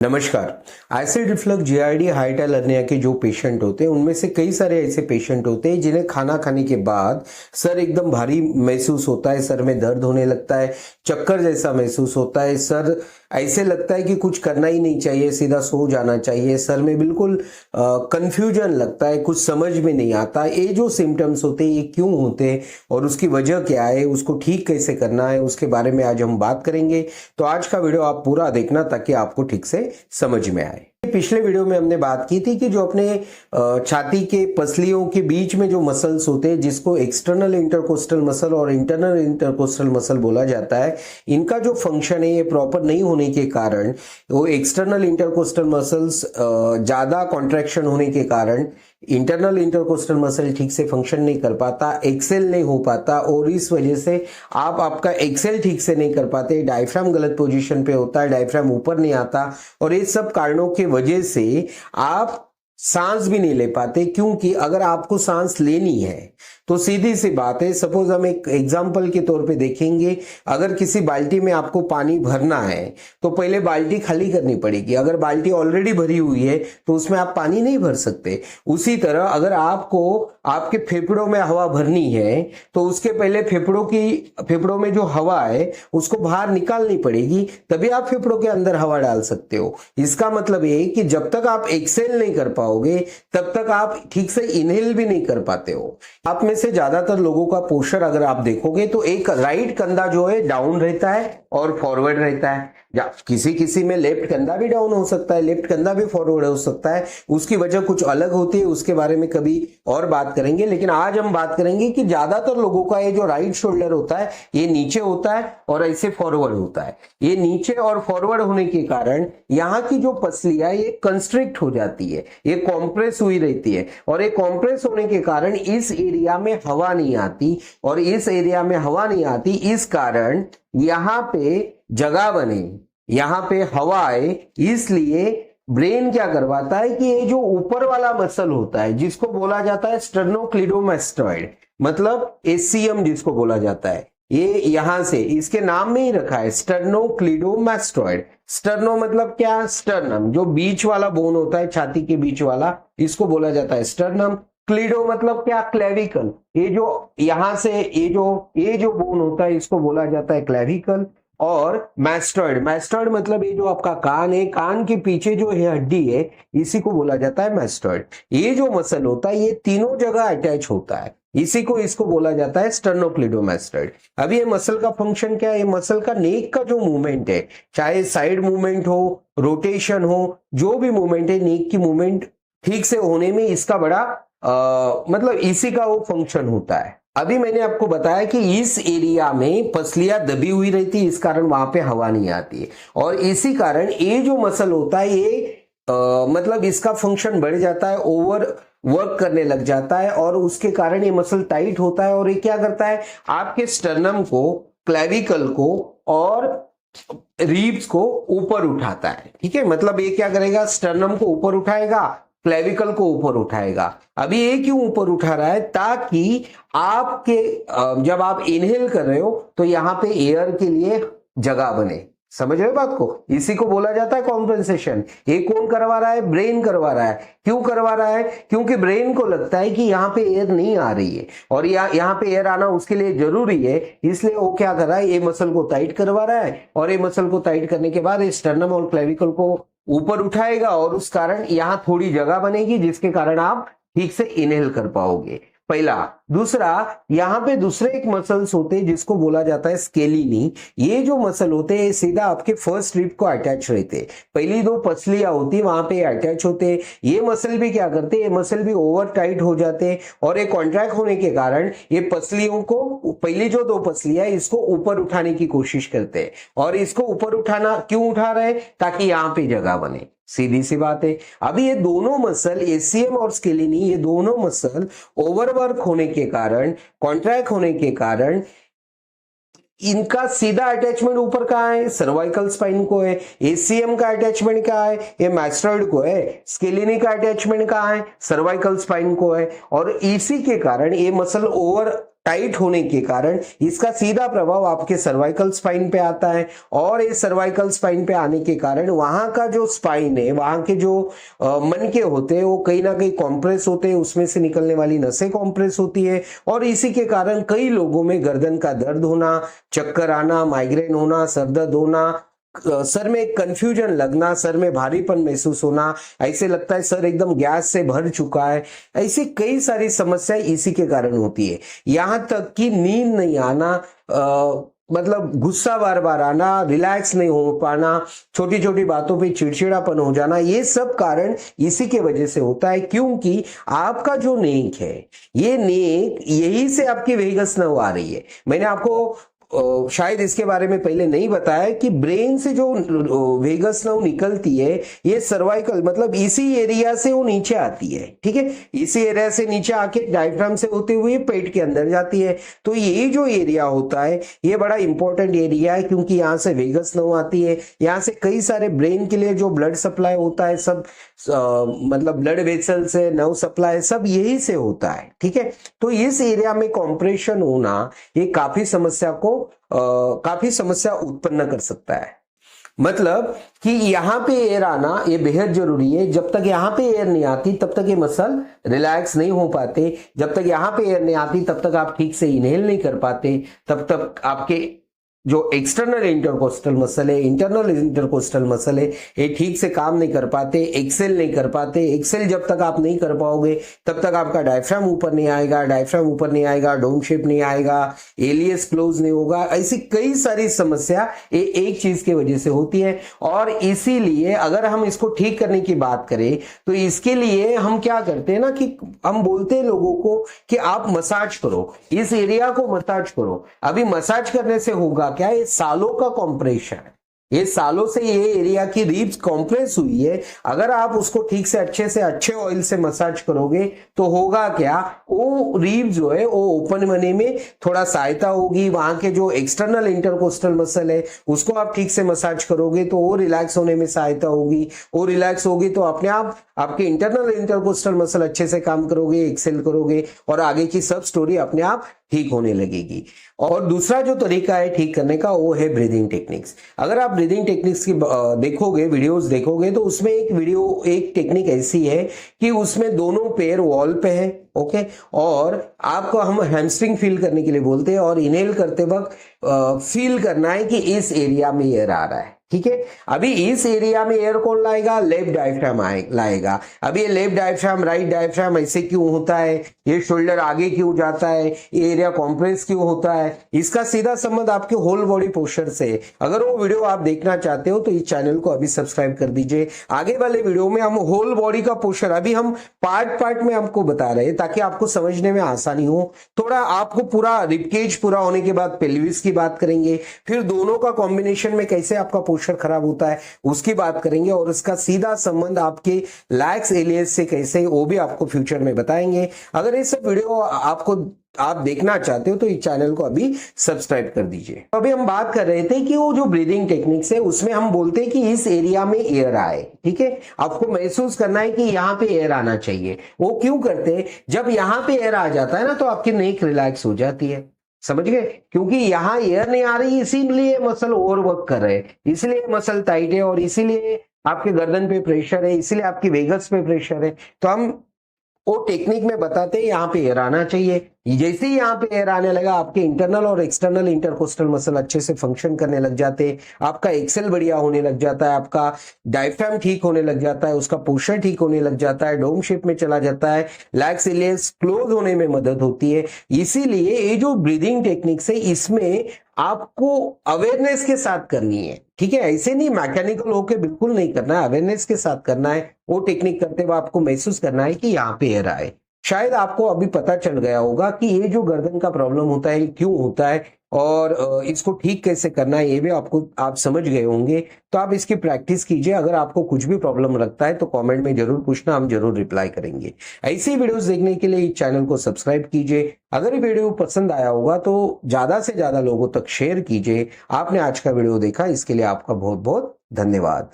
नमस्कार। Acid reflux GRD हाइटल hernia के जो पेशेंट होते हैं उनमें से कई सारे ऐसे पेशेंट होते हैं जिन्हें खाना खाने के बाद सर एकदम भारी महसूस होता है, सर में दर्द होने लगता है, चक्कर जैसा महसूस होता है, सर ऐसे लगता है कि कुछ करना ही नहीं चाहिए, सीधा सो जाना चाहिए, सर में बिल्कुल कंफ्यूजन लगता है, कुछ समझ में नहीं आता। ये जो सिम्टम्स होते हैं ये क्यों होते हैं और उसकी वजह क्या है, उसको ठीक कैसे करना है, उसके बारे में आज हम बात करेंगे। तो आज का वीडियो आप पूरा देखना ताकि आपको ठीक से समझ में आए। पिछले वीडियो में हमने बात की थी कि जो अपने छाती के पसलियों के बीच में जो मसल्स होते हैं जिसको एक्सटर्नल इंटरकोस्टल मसल और इंटरनल इंटरकोस्टल मसल बोला जाता है, इनका जो फंक्शन है ये प्रॉपर नहीं होने के कारण, वो एक्सटर्नल इंटरकोस्टल मसल्स ज्यादा कॉन्ट्रैक्शन होने के कारण इंटरनल इंटरकोस्टल मसल ठीक से फंक्शन नहीं कर पाता, एक्सेल नहीं हो पाता और इस वजह से आप आपका एक्सेल ठीक से नहीं कर पाते, डायफ्राम गलत पोजीशन पे होता है, डायफ्राम ऊपर नहीं आता और ये सब कारणों की वजह से आप सांस भी नहीं ले पाते। क्योंकि अगर आपको सांस लेनी है तो सीधी सी बात है, सपोज हम एक एग्जांपल के तौर पे देखेंगे, अगर किसी बाल्टी में आपको पानी भरना है तो पहले बाल्टी खाली करनी पड़ेगी। अगर बाल्टी ऑलरेडी भरी हुई है तो उसमें आप पानी नहीं भर सकते। उसी तरह अगर आपको आपके फेफड़ों में हवा भरनी है तो उसके पहले फेफड़ों में जो हवा है उसको बाहर निकालनी पड़ेगी, तभी आप फेफड़ों के अंदर हवा डाल सकते हो। इसका मतलब ये कि जब तक आप एक्सेल नहीं कर पाओगे तब तक आप ठीक से इनहेल भी नहीं कर पाते हो। आप में से ज्यादातर लोगों का पोस्चर अगर आप देखोगे तो एक राइट कंधा जो है डाउन रहता है और फॉरवर्ड रहता है, या किसी में लेफ्ट कंधा भी डाउन हो सकता है, लेफ्ट कंधा भी फॉरवर्ड हो सकता है। उसकी वजह कुछ अलग होती है, उसके बारे में कभी और बात करेंगे। लेकिन आज हम बात करेंगे कि ज्यादातर लोगों का ये जो राइट शोल्डर होता है ये नीचे होता है और ऐसे फॉरवर्ड होता है। ये नीचे और फॉरवर्ड होने के कारण यहाँ की जो पसलियां ये कंस्ट्रिक्ट हो जाती है, ये कॉम्प्रेस हुई रहती है और ये कॉम्प्रेस होने के कारण इस एरिया में हवा नहीं आती और इस एरिया में हवा नहीं आती, इस कारण यहाँ पे जगह बने, यहाँ पे हवा आए। इसलिए ब्रेन क्या करवाता है कि ये जो ऊपर वाला मसल होता है जिसको बोला जाता है स्टर्नोक्लिडोमास्टॉइड, मतलब एससीएम जिसको बोला जाता है, ये यहां से इसके नाम में ही रखा है स्टर्नोक्लिडोमास्टॉइड। स्टर्नो मतलब क्या? स्टर्नम, जो बीच वाला बोन होता है छाती के बीच वाला, इसको बोला जाता है स्टर्नम। क्लीडो मतलब क्या? क्लेविकल, ये जो यहां से ये जो बोन होता है इसको बोला जाता है क्लेविकल। और मैस्टॉइड, मैस्टॉइड मतलब ये जो आपका कान है, कान के पीछे जो ये हड्डी है इसी को बोला जाता है मैस्टॉइड। ये जो मसल होता है ये तीनों जगह अटैच होता है, इसको बोला जाता है स्टर्नोक्लिडोमास्टॉइड। अब ये मसल का फंक्शन क्या है? ये मसल का नेक का जो मूवमेंट है, चाहे साइड मूवमेंट हो, रोटेशन हो, जो भी मूवमेंट है, नेक की मूवमेंट ठीक से होने में इसका बड़ा मतलब इसी का वो फंक्शन होता है। अभी मैंने आपको बताया कि इस एरिया में पसलियां दबी हुई रहती है, इस कारण वहां पे हवा नहीं आती है और इसी कारण ये जो मसल होता है ये मतलब इसका फंक्शन बढ़ जाता है, ओवर वर्क करने लग जाता है और उसके कारण ये मसल टाइट होता है और ये क्या करता है? आपके स्टर्नम को, क्लेविकल को और रीब्स को ऊपर उठाता है। ठीक है, मतलब ये क्या करेगा? स्टर्नम को ऊपर उठाएगा, क्लेविकल को ऊपर उठाएगा। अभी ये क्यों ऊपर उठा रहा है? ताकि आपके जब आप इनहेल कर रहे हो तो यहां पे एयर के लिए जगह बने। समझ रहे हो बात को? इसी को बोला जाता है कॉम्पेंसेशन। ये कौन करवा रहा है? ब्रेन करवा रहा है। क्यों करवा रहा है? क्योंकि ब्रेन को लगता है कि यहाँ पे एयर नहीं आ रही है और यहाँ पे एयर आना उसके लिए जरूरी है, इसलिए वो क्या कर रहा है? ये मसल को टाइट करवा रहा है और ये मसल को टाइट करने के बाद स्टर्नम और क्लेविकल को ऊपर उठाएगा और उस कारण यहां थोड़ी जगह बनेगी जिसके कारण आप ठीक से इनहेल कर पाओगे। पहला। दूसरा, यहां पे दूसरे एक मसल्स होते हैं जिसको बोला जाता है स्केलिनी। ये जो मसल होते हैं सीधा आपके फर्स्ट रिब को अटैच रहते हैं, पहली दो पसलियां होती है वहां पे अटैच होते हैं। ये मसल भी क्या करते हैं? ये मसल भी ओवर टाइट हो जाते हैं और ये कॉन्ट्रैक्ट होने के कारण ये पसलियों को, पहली जो दो पसलियां इसको ऊपर उठाने की कोशिश करते हैं और इसको ऊपर उठाना क्यों उठा रहे हैं? ताकि यहां पे जगह बने। सीधी सी बात है। अभी ये दोनों मसल, एसीएम और स्केलिनी, ये दोनों मसल ओवरवर्क होने के कारण, कॉन्ट्रैक्ट होने के कारण इनका सीधा अटैचमेंट ऊपर कहाँ है? सर्वाइकल स्पाइन को है। एसीएम का अटैचमेंट कहाँ है? ये मैस्टॉइड को है। स्केलिनी का अटैचमेंट कहाँ है? सर्वाइकल स्पाइन को है। और इसी के कारण ये मसल ओवर टाइट होने के कारण इसका सीधा प्रभाव आपके सर्वाइकल स्पाइन पे आता है, और इस सर्वाइकल स्पाइन पे आने के कारण वहां का जो स्पाइन है, वहां के जो मनके होते हैं वो कहीं ना कहीं कॉम्प्रेस होते हैं, उसमें से निकलने वाली नसें कॉम्प्रेस होती है, और इसी के कारण कई लोगों में गर्दन का दर्द होना, चक्कर आना, माइग्रेन होना, सर दर्द होना, सर में एक कंफ्यूजन लगना, सर में भारीपन महसूस होना, ऐसे लगता है सर एकदम गैस से भर चुका है, ऐसी कई सारी समस्याएं इसी के कारण होती है। यहां तक कि नींद नहीं आना, मतलब गुस्सा बार बार आना, रिलैक्स नहीं हो पाना, छोटी छोटी बातों पे चिड़चिड़ापन हो जाना, ये सब कारण इसी के वजह से होता है, क्योंकि आपका जो नेक है, ये नेक यही से आपकी वेगस नर्व आ रही है। मैंने आपको शायद इसके बारे में पहले नहीं बताया कि ब्रेन से जो वेगस नर्व निकलती है, ये सर्वाइकल मतलब इसी एरिया से वो नीचे आती है, ठीक है, इसी एरिया से नीचे आके डायफ्राम से होते हुए पेट के अंदर जाती है। तो ये जो एरिया होता है ये बड़ा इंपॉर्टेंट एरिया है, क्योंकि यहाँ से वेगस नर्व आती है, यहाँ से कई सारे ब्रेन के लिए जो ब्लड सप्लाई होता है सब मतलब ब्लड वेसल से नर्व सप्लाई सब यही से होता है, ठीक है। तो इस एरिया में कॉम्प्रेशन होना ये काफी समस्या उत्पन्न कर सकता है। मतलब कि यहाँ पे एयर आना ये बेहद जरूरी है। जब तक यहाँ पे एयर नहीं आती तब तक ये मसल रिलैक्स नहीं हो पाते, जब तक यहाँ पे एयर नहीं आती तब तक आप ठीक से इनहेल नहीं कर पाते, तब तक आपके जो एक्सटर्नल इंटरकोस्टल मसल है, इंटरनल इंटरकोस्टल मसल है, ये ठीक से काम नहीं कर पाते, एक्सेल नहीं कर पाते। एक्सेल जब तक आप नहीं कर पाओगे तब तक आपका डायफ्राम ऊपर नहीं आएगा, डायफ्राम ऊपर नहीं आएगा, डोम शेप नहीं आएगा, एलियस क्लोज नहीं होगा। ऐसी कई सारी समस्या ये एक चीज की वजह से होती है, और इसीलिए अगर हम इसको ठीक करने की बात करें तो इसके लिए हम क्या करते हैं ना कि हम बोलते हैं लोगों को कि आप मसाज करो, इस एरिया को मसाज करो। अभी मसाज करने से होगा क्या, ये सालों का कॉम्प्रेशन, ये सालों से ये एरिया की रिब्स कॉम्प्रेस हुई है। अगर आप उसको ठीक से अच्छे ऑयल से मसाज करोगे तो होगा क्या, वो रिब्स जो है वो ओपन होने में थोड़ा सहायता होगी। वहां के जो एक्सटर्नल इंटरकोस्टल मसल है उसको आप ठीक से मसाज करोगे तो वो रिलैक्स होने में सहायता होगी। वो रिलैक्स होगी तो अपने आप आपके इंटरनल इंटरकोस्टल मसल अच्छे से काम करोगे, एक्सेल करोगे, और आगे की सब स्टोरी अपने आप ठीक होने लगेगी। और दूसरा जो तरीका है ठीक करने का वो है ब्रीदिंग टेक्निक्स। अगर आप ब्रीदिंग टेक्निक्स की देखोगे, वीडियोस देखोगे, तो उसमें एक टेक्निक ऐसी है कि उसमें दोनों पैर वॉल पे है, ओके, और आपको हम हैमस्ट्रिंग फील करने के लिए बोलते हैं, और इनहेल करते वक्त फील करना है कि इस एरिया में एयर आ रहा है, ठीक है। अभी इस एरिया में एयर कौन लाएगा, लेफ्ट डायफ्राम लाएगा। अभी ये लेफ्ट डायफ्राम, राइट डायफ्राम ऐसे क्यों होता है, ये शोल्डर आगे क्यों जाता है, ये एरिया कॉम्प्रेस क्यों होता है, इसका सीधा संबंध आपके होल बॉडी पोस्चर से। अगर वो वीडियो आप देखना चाहते हो तो इस चैनल को अभी सब्सक्राइब कर दीजिए। आगे वाले वीडियो में हम होल बॉडी का पोस्चर, अभी हम पार्ट में हमको बता रहे हैं ताकि आपको समझने में आसानी हो। थोड़ा आपको पूरा रिबकेज पूरा होने के बाद पेल्विस की बात करेंगे, फिर दोनों का कॉम्बिनेशन में कैसे आपका पोस्चर खराब होता है उसकी बात करेंगे, और इसका सीधा संबंध आपके लैक्स एलियस से कैसे, वो भी आपको फ्यूचर में बताएंगे। अगर ये सब वीडियो आप देखना चाहते हो तो इस चैनल को अभी सब्सक्राइब कर दीजिए। अभी हम बात कर रहे थे कि वो जो ब्रीदिंग टेक्निक्स है उसमें हम बोलते हैं कि इस एरिया में एयर आए, ठीक है। आपको महसूस करना है कि यहाँ पे एयर आना चाहिए। वो क्यों करते हैं, जब यहाँ पे एयर आ जाता है ना तो आपकी नेक रिलैक्स हो जाती है, समझ गए, क्योंकि यहाँ एयर नहीं आ रही, इसीलिए मसल ओवरवर्क कर रहे हैं, इसलिए मसल टाइट है, और इसीलिए आपके गर्दन पे प्रेशर है, इसीलिए आपकी वेगस पे प्रेशर है। तो हम वो टेक्निक में बताते हैं यहाँ पे एयर आना चाहिए। जैसे ही यहाँ पे एयर आने लगा आपके इंटरनल और एक्सटर्नल इंटरकोस्टल मसल अच्छे से फंक्शन करने लग जाते हैं, आपका एक्सेल बढ़िया होने लग जाता है, आपका डायफ्राम ठीक होने लग जाता है, उसका पोस्चर ठीक होने लग जाता है, डोम शेप में चला जाता है, लैक्स एलियस क्लोज होने में मदद होती है। इसीलिए ये जो ब्रीदिंग टेक्निक्स है इसमें आपको अवेयरनेस के साथ करनी है, ठीक है। ऐसे नहीं मैकेनिकल होके बिल्कुल नहीं करना है, अवेयरनेस के साथ करना है। वो टेक्निक करते हुए आपको महसूस करना है कि यहाँ पे एयर आए। शायद आपको अभी पता चल गया होगा कि ये जो गर्दन का प्रॉब्लम होता है क्यों होता है, और इसको ठीक कैसे करना है ये भी आप समझ गए होंगे। तो आप इसकी प्रैक्टिस कीजिए। अगर आपको कुछ भी प्रॉब्लम लगता है तो कमेंट में जरूर पूछना, हम जरूर रिप्लाई करेंगे। ऐसी वीडियोस देखने के लिए इस चैनल को सब्सक्राइब कीजिए। अगर ये वीडियो पसंद आया होगा तो ज्यादा से ज्यादा लोगों तक शेयर कीजिए। आपने आज का वीडियो देखा इसके लिए आपका बहुत बहुत धन्यवाद।